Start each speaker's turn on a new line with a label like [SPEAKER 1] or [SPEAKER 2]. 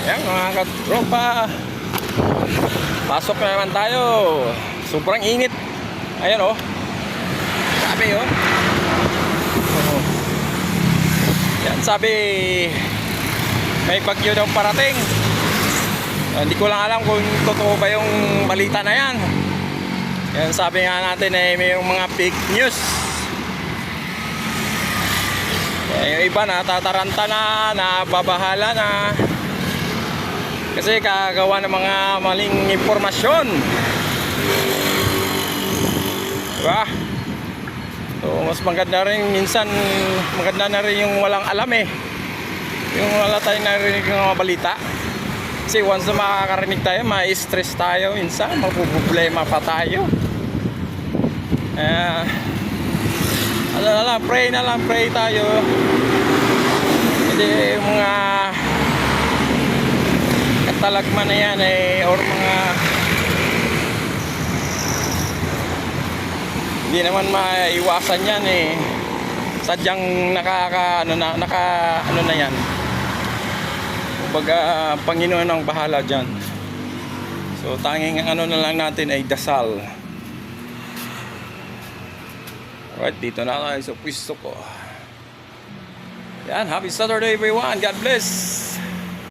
[SPEAKER 1] Yan mga katropa, pasok na naman tayo. Sobrang init. Ayan oh. Sabi oh. Yan sabi may bagyo daw parating. Hindi ko lang alam kung totoo ba yung balita na yan. Yan sabi nga natin ay may mga fake news. Yung iba natataranta na, nababahala na kasi kagawa ng mga maling impormasyon. Diba? So mas maganda rin minsan, maganda na rin yung walang alam eh. Yung wala tayong narinig ng mga balita. Kasi once na makakarinig tayo, ma-stress tayo minsan, mapuproblema pa tayo. Ano na lang, pray tayo. Hindi mga katalagman na yan eh, or mga hindi naman maiwasan yan eh. Sadyang ano na yan. Kumbaga Panginoon ang bahala dyan. So tanging ano na lang natin ay dasal. Alright, dito na tayo sa pwesto ko. Yan, happy Saturday everyone. God bless.